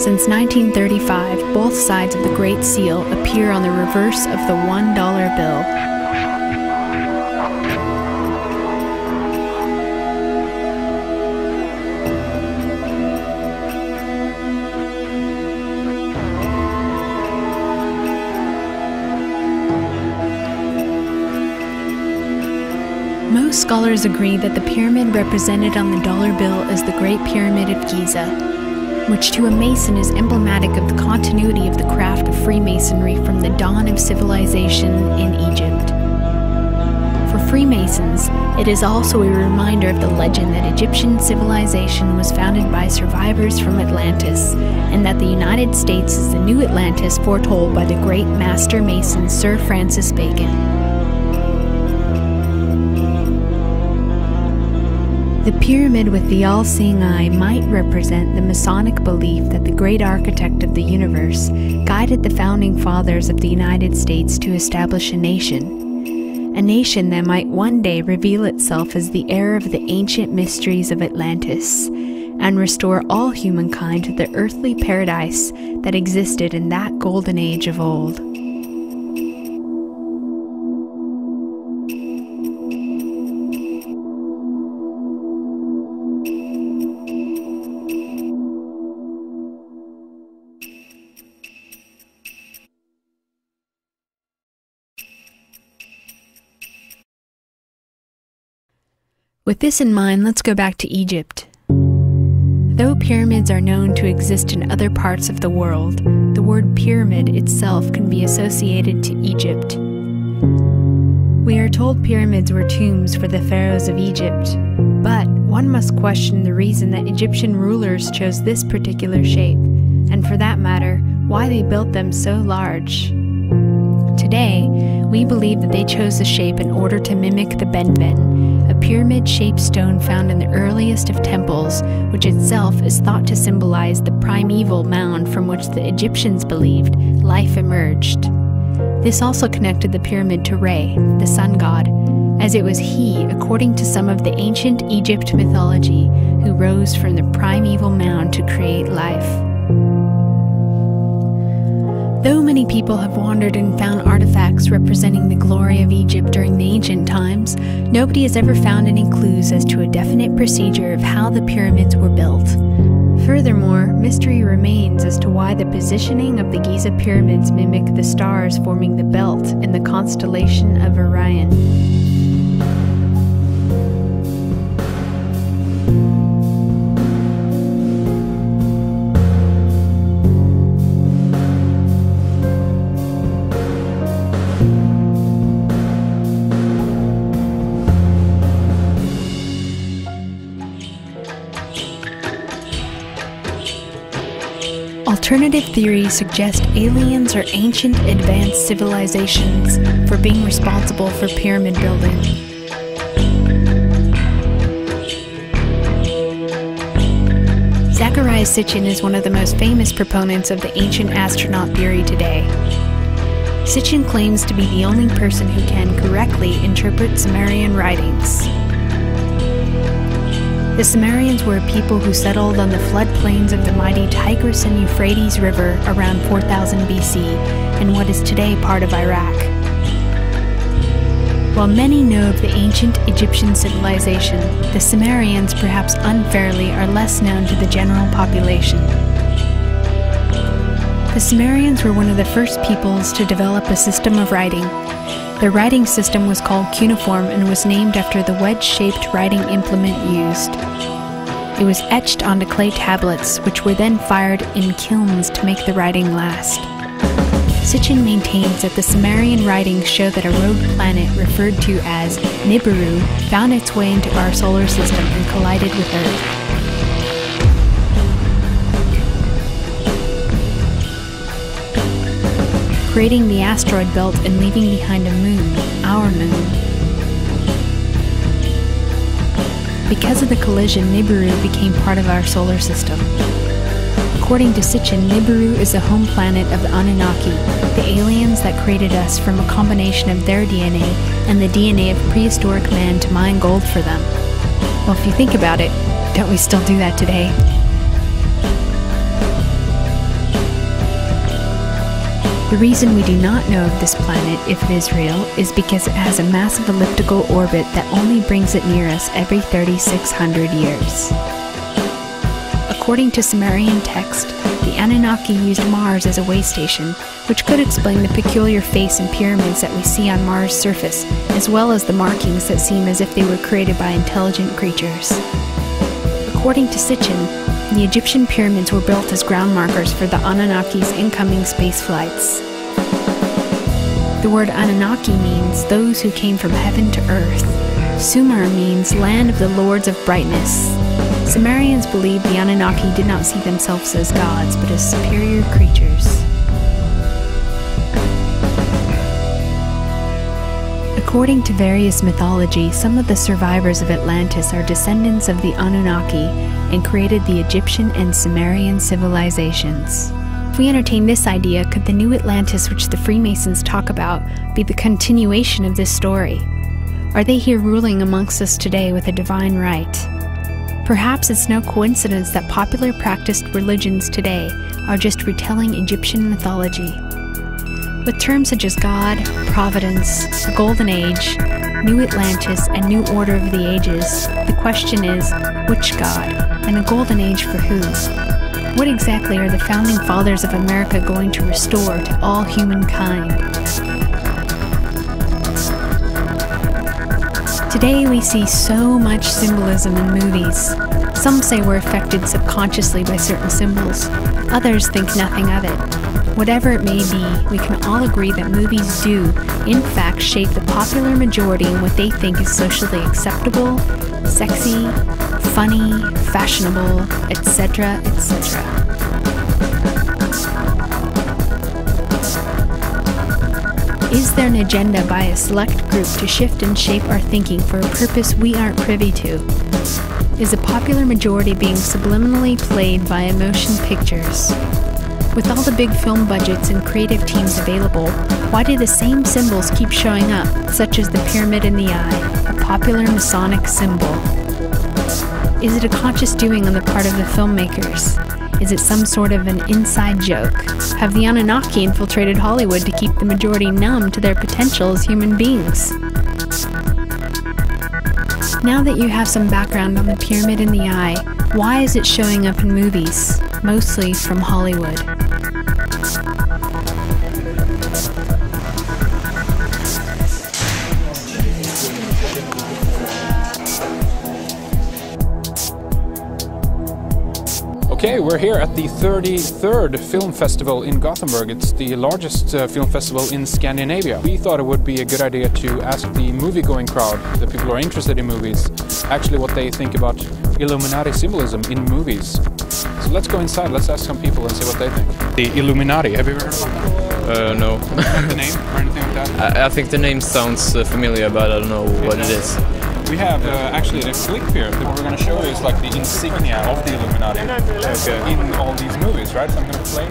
Since 1935, both sides of the Great Seal appear on the reverse of the $1 bill. Most scholars agree that the pyramid represented on the dollar bill is the Great Pyramid of Giza, which to a Mason is emblematic of the continuity of the craft of Freemasonry from the dawn of civilization in Egypt. For Freemasons, it is also a reminder of the legend that Egyptian civilization was founded by survivors from Atlantis, and that the United States is the new Atlantis foretold by the great Master Mason Sir Francis Bacon. The pyramid with the all-seeing eye might represent the Masonic belief that the great architect of the universe guided the founding fathers of the United States to establish a nation that might one day reveal itself as the heir of the ancient mysteries of Atlantis, and restore all humankind to the earthly paradise that existed in that golden age of old. With this in mind, let's go back to Egypt. Though pyramids are known to exist in other parts of the world, the word pyramid itself can be associated to Egypt. We are told pyramids were tombs for the pharaohs of Egypt, but one must question the reason that Egyptian rulers chose this particular shape, and for that matter, why they built them so large. Today, we believe that they chose the shape in order to mimic the benben, a pyramid-shaped stone found in the earliest of temples, which itself is thought to symbolize the primeval mound from which the Egyptians believed life emerged. This also connected the pyramid to Re, the sun god, as it was he, according to some of the ancient Egypt mythology, who rose from the primeval mound to create life. Though many people have wandered and found artifacts representing the glory of Egypt during the ancient times, nobody has ever found any clues as to a definite procedure of how the pyramids were built. Furthermore, mystery remains as to why the positioning of the Giza pyramids mimic the stars forming the belt in the constellation of Orion. Alternative theories suggest aliens or ancient advanced civilizations for being responsible for pyramid building. Zecharia Sitchin is one of the most famous proponents of the ancient astronaut theory today. Sitchin claims to be the only person who can correctly interpret Sumerian writings. The Sumerians were a people who settled on the floodplains of the mighty Tigris and Euphrates River around 4000 BC in what is today part of Iraq. While many know of the ancient Egyptian civilization, the Sumerians, perhaps unfairly, are less known to the general population. The Sumerians were one of the first peoples to develop a system of writing. Their writing system was called cuneiform and was named after the wedge-shaped writing implement used. It was etched onto clay tablets, which were then fired in kilns to make the writing last. Sitchin maintains that the Sumerian writings show that a rogue planet referred to as Nibiru found its way into our solar system and collided with Earth. Creating the asteroid belt and leaving behind a moon, our moon. Because of the collision, Nibiru became part of our solar system. According to Sitchin, Nibiru is the home planet of the Anunnaki, the aliens that created us from a combination of their DNA and the DNA of prehistoric man to mine gold for them. Well, if you think about it, don't we still do that today? The reason we do not know of this planet, if it is real, is because it has a massive elliptical orbit that only brings it near us every 3,600 years. According to Sumerian text, the Anunnaki used Mars as a way station, which could explain the peculiar face and pyramids that we see on Mars' surface, as well as the markings that seem as if they were created by intelligent creatures. According to Sitchin, the Egyptian pyramids were built as ground markers for the Anunnaki's incoming space flights. The word Anunnaki means those who came from heaven to earth. Sumer means land of the lords of brightness. Sumerians believed the Anunnaki did not see themselves as gods, but as superior creatures. According to various mythology, some of the survivors of Atlantis are descendants of the Anunnaki and created the Egyptian and Sumerian civilizations. If we entertain this idea, could the new Atlantis which the Freemasons talk about be the continuation of this story? Are they here ruling amongst us today with a divine right? Perhaps it's no coincidence that popular practiced religions today are just retelling Egyptian mythology. With terms such as God, Providence, the Golden Age, New Atlantis, and New Order of the Ages, the question is, which God, and a Golden Age for who? What exactly are the Founding Fathers of America going to restore to all humankind? Today we see so much symbolism in movies. Some say we're affected subconsciously by certain symbols. Others think nothing of it. Whatever it may be, we can all agree that movies do, in fact, shape the popular majority in what they think is socially acceptable, sexy, funny, fashionable, etc., etc. Is there an agenda by a select group to shift and shape our thinking for a purpose we aren't privy to? Is a popular majority being subliminally played by motion pictures? With all the big film budgets and creative teams available, why do the same symbols keep showing up, such as the pyramid in the eye, a popular Masonic symbol? Is it a conscious doing on the part of the filmmakers? Is it some sort of an inside joke? Have the Anunnaki infiltrated Hollywood to keep the majority numb to their potential as human beings? Now that you have some background on the pyramid in the eye, why is it showing up in movies, mostly from Hollywood? Okay, we're here at the 33rd Film Festival in Gothenburg. It's the largest film festival in Scandinavia. We thought it would be a good idea to ask the movie-going crowd, the people who are interested in movies, actually what they think about Illuminati symbolism in movies. So let's go inside, let's ask some people and see what they think. The Illuminati, have you ever heard of it? No. Like the name or anything like that? I think the name sounds familiar, but I don't know what it is. We have actually the clip here. What we're going to show you is like the insignia of the Illuminati in all these movies, right? So I'm going to play.